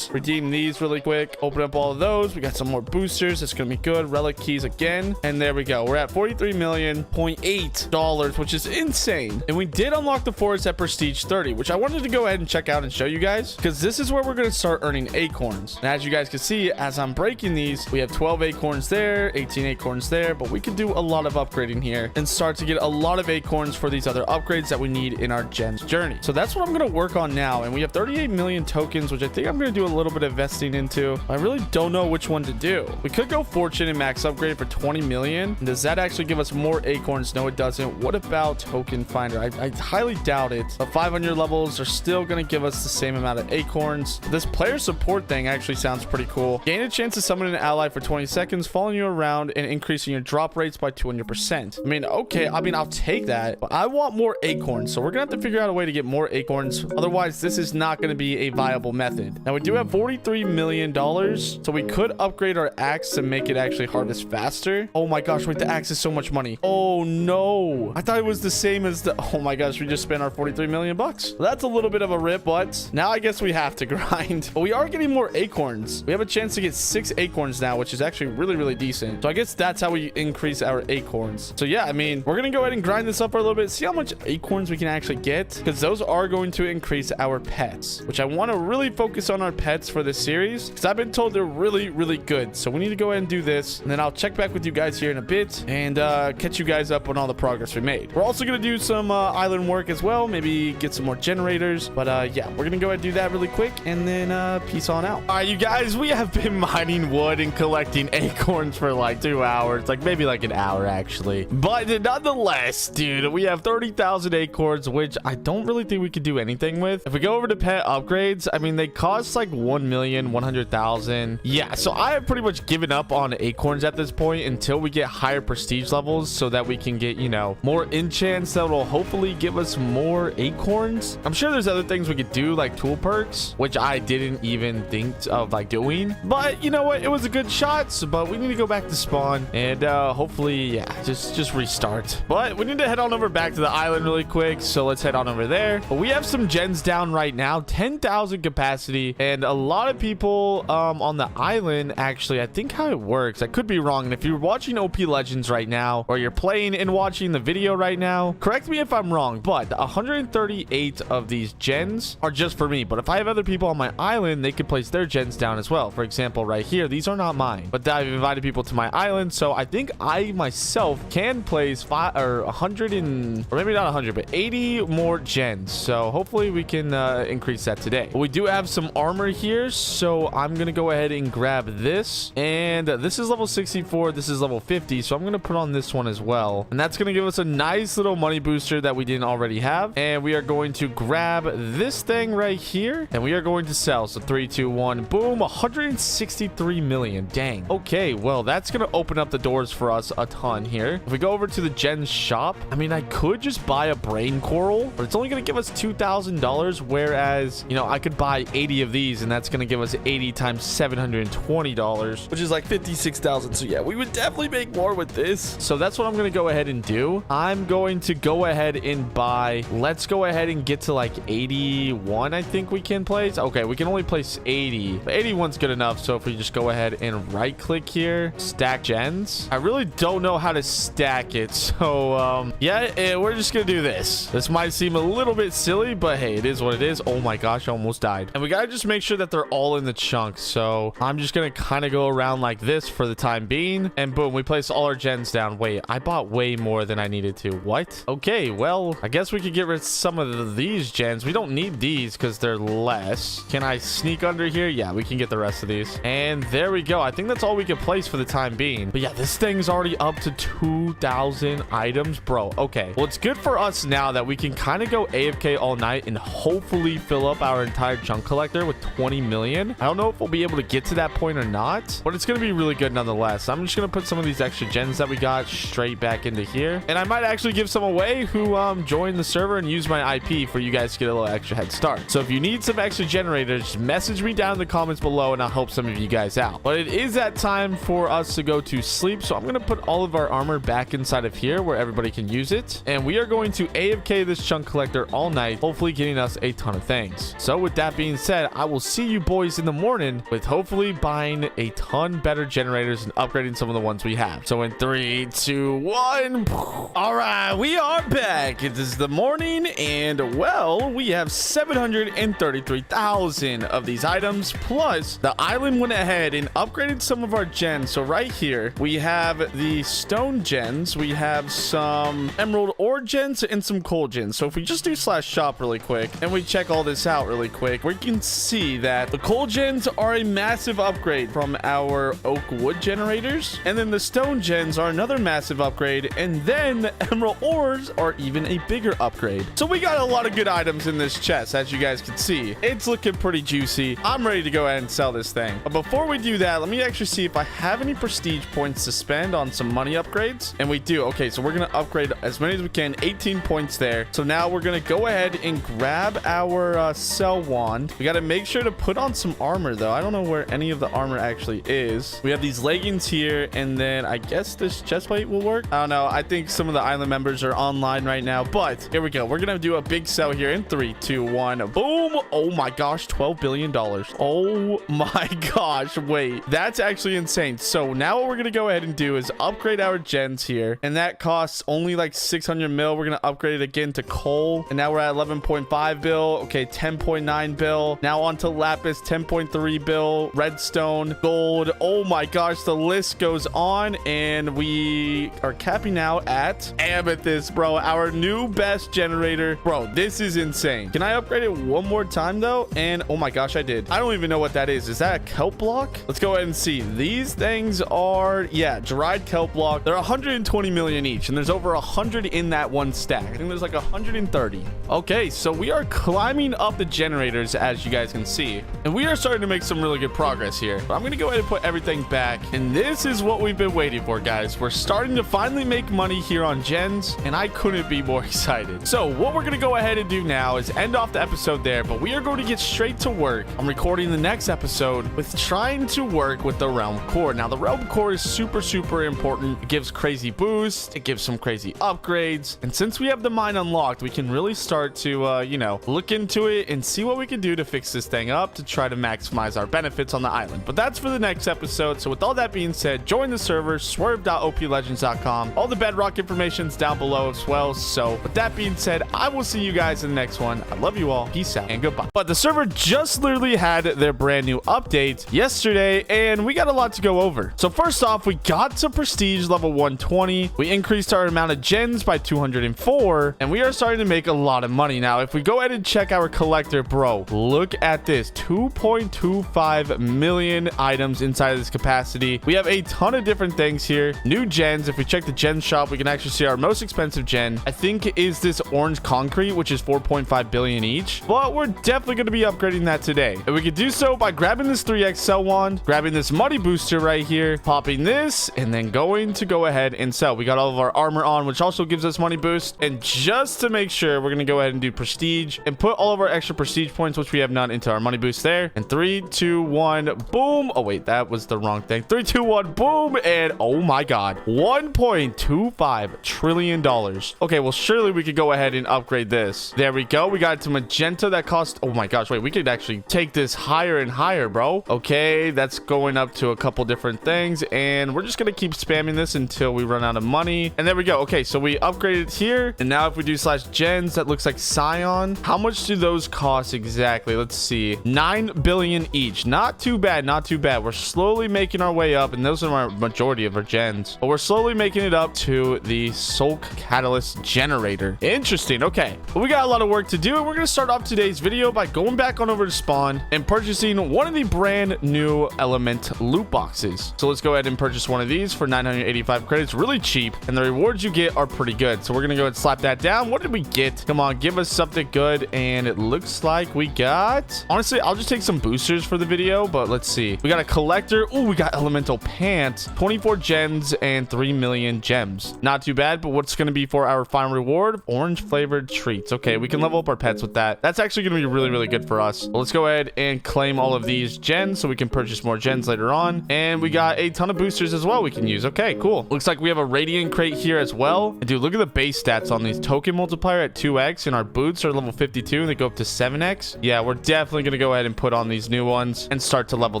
Redeem these really quick. Open up all of those. We got some more boosters. It's going to be good. Relic keys again. And there we go. We're at $43.8 million, which is insane. And we did unlock the forest at prestige 30, which I wanted to go ahead and check out and show you guys, because this is where we're going to start earning acorns. And as you guys can see, as I'm breaking these, we have 12 acorns there, 18 acorns there, but we could do a lot of upgrading here and start to get a lot of acorns for these other upgrades that we need in our gens journey. So that's what I'm going to work on now. And we have 38 million tokens, which I think I'm going to do a little bit of investing into. I really don't know which one to do. We could go fortune and max upgrade for 20 million. Does that actually give us more acorns? No, it doesn't. What about token finder? I highly doubt it. But 500 levels are still going to give us the same amount of acorns. This player support thing actually sounds pretty cool. Gain a chance to summon an ally for 20 seconds, following you around and increasing your drop rates by 200%. I mean, okay, I'll take that, but I want more acorns. So we're gonna have to figure out a way to get more acorns. Otherwise, this is not going to be a viable method. Now, we do have $43 million, so we could upgrade our axe to make it actually harvest faster. Oh my gosh, wait, the axe is so much money. Oh no, I thought it was the same as the, oh my gosh, we just spent our 43 million bucks. That's a little bit of a rip, but now I guess we have to grind. But we are getting more acorns. We have a chance to get 6 acorns now, which is actually really, really decent. So I guess that's how we increase our acorns. So yeah, I mean, we're gonna go ahead and grind this up for a little bit, see how much acorns we can actually get, because those are going to increase our pets, which I want to really focus on our pets for this series, because I've been told they're really, really good. So we need to go ahead and do this, and then I'll check back with you guys here in a bit and catch you guys up on all the progress we made. We're also going to do some island work as well, maybe get some more generators, but yeah, we're going to go ahead and do that really quick, and then peace on out. All right, you guys, we have been mining wood and collecting acorns for like 2 hours, like maybe like an hour actually, but nonetheless, dude, we have 30,000 acorns, which I don't really think we could do anything with. If we go over to pet upgrades, I mean, they cost like 1,100,000. Yeah, so I have pretty much given up on acorns at this point until we get higher prestige levels, so that we can get, you know, more enchants that will hopefully give us more acorns. I'm sure there's other things we could do, like tool perks, which I didn't even think of like doing, but you know what, it was a good shot. So, but we need to go back to spawn and hopefully, yeah, just restart. But we need to head on over back to the island really quick, so let's head on over there. But we have some gens down right now, 10,000 capacity, and a lot of people on the island. Actually, I think how it works, I could be wrong, and if you're watching OP Legends right now, or you're playing and watching the video right now, correct me if I'm wrong, but 138 of these gens are just for me. But if I have other people on my island, they could place their gens down as well. For example, right here, these are not mine, but I've invited people to my island, so I think I myself can place 100 and, or maybe not 100, but 80 more gens. So hopefully we can increase that today. But we do have some armor here, so I'm gonna go ahead and grab this, and this is level 64, this is level 50, so I'm gonna put on this one as well, and that's gonna give us a nice little money booster that we didn't already have. And we are going to grab this thing right here, and we are going to sell. So 3, 2, 1, boom, 163 million. Dang. Okay, well, that's gonna open up the doors for us a ton here. If we go over to the gens shop, I mean, I could just buy a brain coral, but it's only gonna give us $2,000, whereas, you know, I could buy 80 of these, and that's gonna give us 80 times $720, which is like 56,000. So yeah, we would definitely make more with this. So that's what I'm gonna go ahead and do. I'm going to go ahead and buy, let's go ahead and get to like 81. I think we can place. Okay, we can only place 80, but 81's good enough. So if we just go ahead and right click here, stack gens, I really don't know how to stack it. So yeah, we're just gonna do this. This might seem a little bit silly, but hey, it is what it is. Oh my gosh, I almost died. And we gotta just make sure that they're all in the chunks. So I'm just gonna kind of go around like this for the time being, and boom, we place all our gens down. Wait, I bought way more than I needed to. What? Okay, well, I guess we could get rid of some of these gens. We don't need these because they're less. Can I sneak under here? Yeah, we can get the rest of these. And there we go. I think that's all we can place for the time being. But yeah, this thing's already up to 2,000 items, bro. Okay, well, it's good for for us now that we can kind of go AFK all night and hopefully fill up our entire chunk collector with 20 million. I don't know if we'll be able to get to that point or not, but it's going to be really good nonetheless. I'm just going to put some of these extra gens that we got straight back into here. And I might actually give some away who join the server and use my IP for you guys to get a little extra head start. So if you need some extra generators, message me down in the comments below and I'll help some of you guys out. But it is that time for us to go to sleep. So I'm going to put all of our armor back inside of here where everybody can use it. And we are going to AFK this chunk collector all night, hopefully getting us a ton of things. So with that being said, I will see you boys in the morning with hopefully buying a ton better generators and upgrading some of the ones we have. So in 3, 2, 1. All right, we are back. It is the morning and well, we have 733,000 of these items. Plus the island went ahead and upgraded some of our gens. So right here, we have the stone gens. We have some emerald ore gens and some coal gens. So if we just do /shop really quick and we check all this out really quick, we can see that the coal gens are a massive upgrade from our oak wood generators. And then the stone gens are another massive upgrade. And then the emerald ores are even a bigger upgrade. So we got a lot of good items in this chest, as you guys can see. It's looking pretty juicy. I'm ready to go ahead and sell this thing. But before we do that, let me actually see if I have any prestige points to spend on some money upgrades. And we do. Okay, so we're going to upgrade as many as we can. 18 points there. So now we're going to go ahead and grab our sell wand. We got to make sure to put on some armor, though. I don't know where any of the armor actually is. We have these leggings here, and then I guess this chest plate will work. I don't know. I think some of the island members are online right now, but here we go. We're going to do a big sell here in 3, 2, 1. Boom. Oh my gosh, $12 billion. Oh my gosh. Wait, that's actually insane. So now what we're going to go ahead and do is upgrade our gens here, and that costs only like 600 mil. We're going to upgrade it again to coal, and now we're at 11.5 bill. Okay, 10.9 bill. Now on to lapis, 10.3 bill. Redstone, gold. Oh my gosh, the list goes on, and we are capping out at amethyst, bro. Our new best generator. Bro, this is insane. Can I upgrade it one more time though? And oh my gosh, I did. I don't even know what that is. Is that a kelp block? Let's go ahead and see. These things are, yeah, dried kelp block. They're 120 million each, and there's over 100 in that one stack. I think there's like 130. Okay, so we are climbing up the generators, as you guys can see, and we are starting to make some really good progress here. But I'm gonna go ahead and put everything back, and this is what we've been waiting for, guys. We're starting to finally make money here on gens, and I couldn't be more excited. So what we're gonna go ahead and do now is end off the episode there, but we are going to get straight to work on recording the next episode with trying to work with the realm core. Now the realm core is super important. It gives crazy boosts, it gives some crazy upgrades, and since we have the mine unlocked, we can really start to you know, look into it and see what we can do to fix this thing up to try to maximize our benefits on the island. But that's for the next episode. So with all that being said, join the server, swerve.oplegends.com. All the bedrock information's down below as well. So with that being said, I will see you guys in the next one. I love you all. Peace out and goodbye. But the server just literally had their brand new update yesterday, and we got a lot to go over. So first off, we got to prestige level 120. We increased our amount of gens by 204, and we are starting to make a lot of money. Now, if we go ahead and check our collector, bro, look at this. 2.25 million items inside of this capacity. We have a ton of different things here. New gens. If we check the gen shop, we can actually see our most expensive gen, I think, is this orange concrete, which is 4.5 billion each. But we're definitely going to be upgrading that today. And we could do so by grabbing this 3x sell wand, grabbing this money booster right here, popping this, and then going to go ahead and sell. We got all of our armor on, which also gives us money boost. And just to make sure, we're going to go ahead and do prestige and put all of our extra prestige points, which we have none, into our money boost there. And 3, 2, 1, boom. Oh, wait, that was the wrong thing. 3, 2, 1, boom. And oh my God, $1.25 trillion. Okay, well, surely we could go ahead and upgrade this. There we go. We got it to magenta. That cost, oh my gosh, wait, we could actually take this higher and higher, bro. Okay, that's going up to a couple different things, and we're just gonna keep spamming this until we run out of money. And there we go. Okay, so we upgraded here, and now if we do /gens, that looks like Scion. How much do those cost exactly? Let's see. 9 billion each. Not too bad, not too bad. We're slowly making our way up, and those are our majority of our gens, but we're slowly making it up to the Sulk Catalyst Generator. Interesting. Okay, well, we got a lot of work to do, and we're gonna start off today's video by going back on over to spawn and purchasing one of the brand new element loot boxes. So let's go ahead and purchase one of these for 985 credits. Really cheap, and the rewards you get are pretty good. So we're gonna go and slap that down. What did we get? Come on, give us something good. And it looks like we got... Honestly, I'll just take some boosters for the video, but let's see. We got a collector. Oh, we got elemental pants. 24 gems and 3 million gems. Not too bad, but what's going to be for our final reward? Orange flavored treats. Okay, we can level up our pets with that. That's actually going to be really, really good for us. Well, let's go ahead and claim all of these gens so we can purchase more gens later on. And we got a ton of boosters as well we can use. Okay, cool. Looks like we have a radiant crate here as well. And dude, look at the base stats on these. Token multiplier at 2x, and our boots are level 52 and they go up to 7x. Yeah, we're definitely going to go ahead and put on these new ones and start to level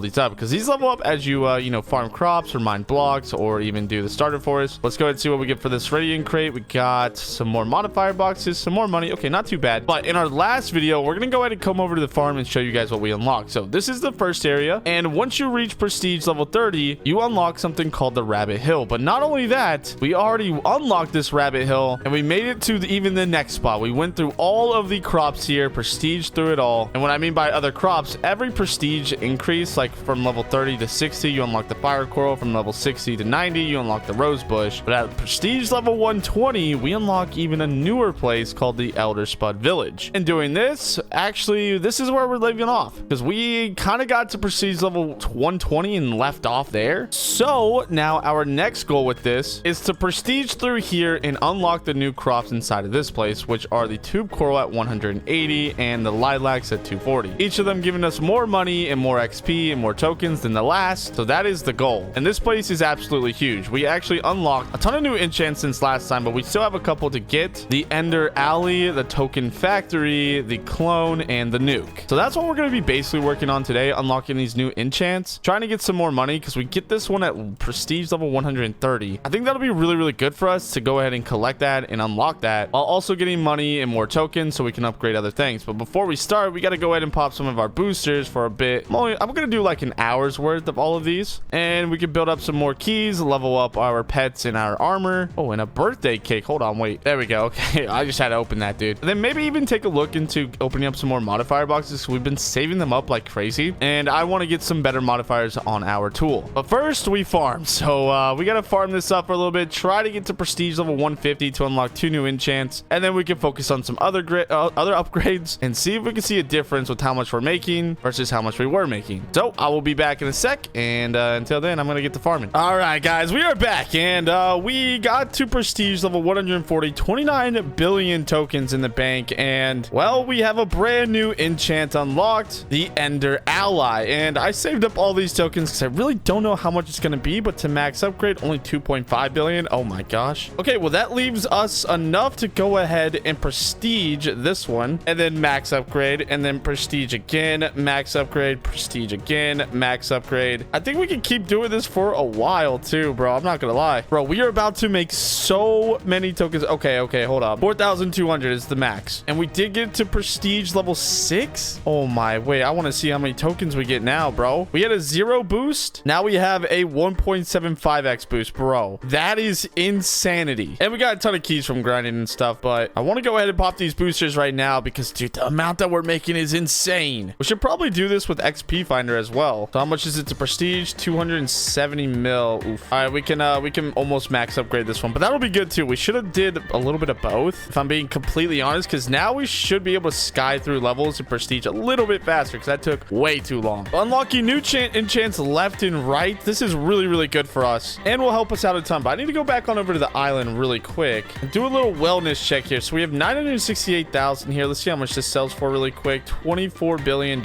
these up, because these level up as you you know, farm crops or mine blocks or even do the starter forest. Let's go ahead and see what we get for this radiant crate. We got some more modifier boxes, some more money. Okay, not too bad. But in our last video, we're going to go ahead and come over to the farm and show you guys what we unlocked. So this is the first area, and once you reach prestige level 30, you unlock something called the rabbit hill. But not only that, we already unlocked this rabbit hill and we made it to even the next spot. We went through all of the crops here, prestige through it all. And what I mean by other crops, every prestige increase, like from level 30 to 60, you unlock the fire coral. From level 60 to 90, you unlock the rose bush. But at prestige level 120, we unlock even a newer place called the Elder Spud Village. And doing this, actually, this is where we're leaving off, because we kind of got to prestige level 120 and left off there. So now our next goal with this is to prestige through here and unlock the new crops inside of this place, which are the tube coral at 180 and the lilacs at 240. Each of them giving us more money and more XP and more tokens than the last. So that is the goal. And this place is absolutely huge. We actually unlocked a ton of new enchants since last time, but we still have a couple to get. The Ender Alley, the Token Factory, the Clone, and the Nuke. So that's what we're going to be basically working on today, unlocking these new enchants, trying to get some more money, because we get this one at prestige level 130. I think that'll be really, really good for us to go ahead and collect that and unlock that, while also getting money and more tokens so we can upgrade other things. But before we start, we got to go ahead and pop some of our boosters for a bit. I'm going to do like an hour's worth of all of these, and we can build up some more keys, level up our pets and our armor. Oh, and a birthday cake. Hold on, wait. There we go. Okay, I just had to open that, dude. And then maybe even take a look into opening up some more modifier boxes. We've been saving them up like crazy, and I want to get some better modifiers on our tool. But first, we farm. So we got to farm this up for a little bit, try to get to prestige level 150 to unlock 2 new enchants, and then we can focus on some other upgrades and see if we can see a difference with how much we're making versus how much we were making. So I will be back in a sec, and until then, I'm going to get to farming. All right, guys, we are back, and we got to prestige level 140, 29 billion tokens in the bank, and well, we have a brand new enchant unlocked, the Ender Ally. And I saved up all these tokens because I really don't know how much it's going to be, but to max upgrade, only 2.5 billion. Oh my gosh. Okay, well, that leaves us enough to go ahead and prestige this one, and then max upgrade, and then prestige again, max upgrade, prestige again, max upgrade. I think we can keep doing this for a while too, bro. I'm not gonna lie, bro. We are about to make so many tokens. Okay, hold up. 4,200 is the max, and we did get to prestige level 6. Oh my, wait, I want to see how many tokens we get now, bro. We had a 0 boost, now we have a 1.75x boost, bro. That is insanity. And we got a ton of keys from grinding and stuff, but I want to go ahead and pop these boosters right now because, dude, the amount that we're making is insane. We should probably do this with XP Finder as well. So how much is it to prestige? 270 mil. Oof. All right, we can almost max upgrade this one, but that'll be good too. We should have did a little bit of both, if I'm being completely honest, because now we should be able to sky through levels and prestige a little bit faster, because that took way too long. Unlocking new enchants left and right. This is really, really good for us and will help us out a ton. But I need to go back on over to the island really quick and do a little wellness check here. So we have 968,000 here. Let's see how much this sells for really quick. $24 billion.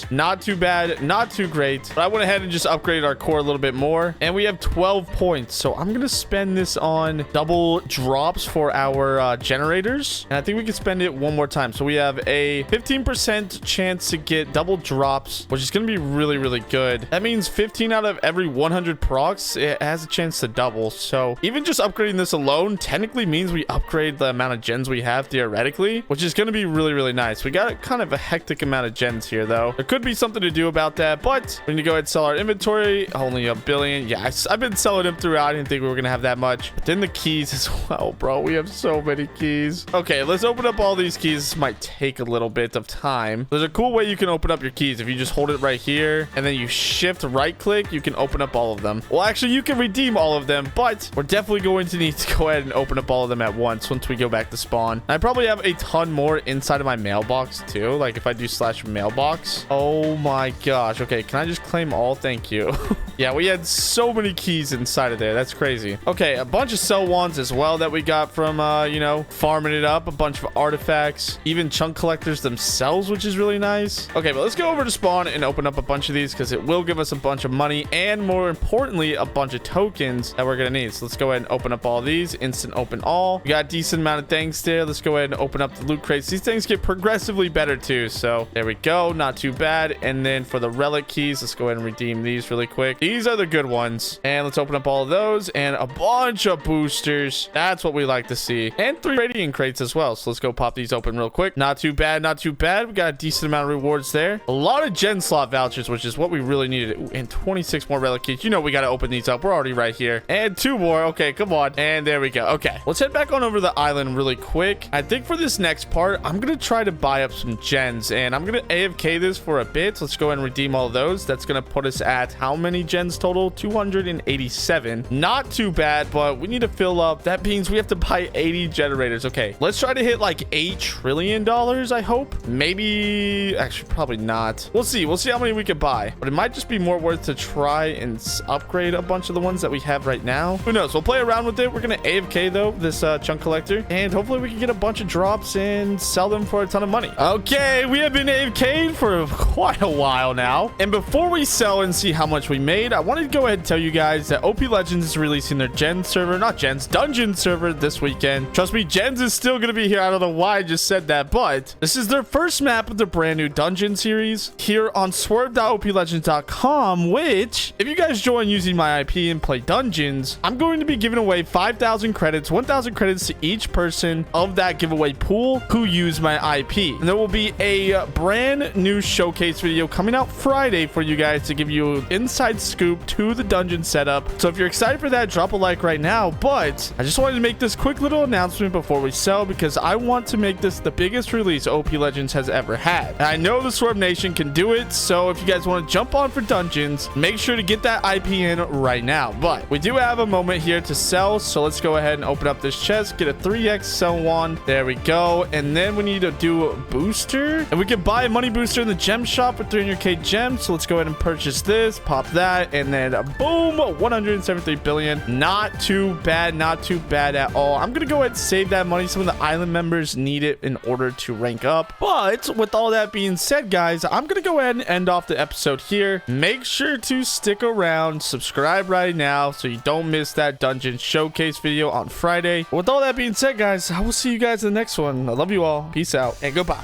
Not too bad, not too great, but I went ahead and just upgraded our core a little bit more, and we have 12 points. So I'm gonna spend this on double drops for our generators, and I think we can spend it one more time. So we have a 15% chance to get double drops, which is gonna be really, really good. That means 15 out of every 100 procs, it has a chance to double. So even just upgrading this alone technically means we upgrade the amount of gens we have theoretically, which is going to be really, really nice. We got kind of a hectic amount of gens here, though. There could be something to do about that, but we need to go ahead and sell our inventory. Only $1 billion. Yeah, I've been selling them throughout. I didn't think we were going to have that much. But then the keys as well, bro. We have so many keys. Okay, let's open up all these keys. This might take a little bit of time. There's a cool way you can open up your keys. If you just hold it right here and then you shift right click, you can open up all of them. Well, actually, you can redeem all of them, but we're definitely going to need to go ahead and open up all of them at once we go back to spawn. I probably have a ton more inside of my mailbox too. Like if I do slash mailbox. Oh my gosh. Okay, can I just claim all? Thank you. Yeah, we had so many keys inside of there. That's crazy. Okay, a bunch of cell wands as well that we got from, you know, farming it up. A bunch of artifacts, even chunk collectors themselves, which is really nice. Okay, but let's go over to spawn and open up a bunch of these because it will give us a bunch of money and more importantly, a bunch of tokens that we're going to need. So let's go ahead and open up all these. Instant open all. We got a decent amount of things there. Let's go ahead and open up the loot crates. These things get progressively better too. So there we go. Not too bad. And then for the relic keys, let's go ahead and redeem these really quick. These are the good ones. And let's open up all of those and a bunch of boosters. That's what we like to see. And 3 radiant crates as well. So let's go pop these open real quick. Not too bad. Not too bad. We got a decent amount of rewards there. A lot of gen slot vouchers, which is what we really needed. Ooh, and 26 more relic keys. You know, we got to open these up. We're already right here. And 2 more. Okay, come on. And there we go. Okay, let's head back on over the island really quick. I think for this next part, I'm going to try to buy up some gens and I'm going to AFK this for a bit. So let's go ahead and redeem all those. That's going to put us at how many gens total? 287. Not too bad, but we need to fill up. That means we have to buy 80 generators. Okay, let's try to hit like $8 trillion, I hope. Maybe, actually, probably not. We'll see. We'll see how many we can buy, but it might just be more worth to try and upgrade a bunch of the ones that we have right now. Who knows? We'll play around with it. We're going to AFK though, this chunk collector, and hopefully we can get a bunch of drops and sell them for a ton of money. Okay, we have been AFK'd for quite a while now. And before we sell and see how much we made, I wanted to go ahead and tell you guys that OP Legends is releasing their gen server, not gens, dungeon server this weekend. Trust me, gens is still going to be here. I don't know why I just said that, but this is their first map of the brand new dungeon series here on swerve.oplegends.com, which if you guys join using my IP and play dungeons, I'm going to be giving away 5,000 credits, 1,000 credits to each person of that giveaway pool who use my IP. And there will be a brand new showcase video coming out Friday for you guys to give you an inside scoop to the dungeon setup. So if you're excited for that, drop a like right now. But I just wanted to make this quick little announcement before we sell because I want to make this the biggest release OP Legends has ever had. And I know the Swerve Nation can do it. So if you guys want to jump on for dungeons, make sure to get that IP in right now. But we do have a moment here to sell. So let's go ahead and open up this chest, get a 3x sell wand. There we go. And then we need to do a booster. And we can buy a money booster in the gem shop for 300k gems. So let's go ahead and purchase this, pop that, and then boom, 173 billion. Not too bad. Not too bad at all. I'm going to go ahead and save that money. Some of the island members need it in order to rank up. But with all that being said, guys, I'm going to go ahead and end off the episode here. Make sure to stick around, subscribe right now so you don't miss that dungeon showcase video on Friday. With all that being said, guys, I will see you guys in the next one. I love you all. Peace out and goodbye.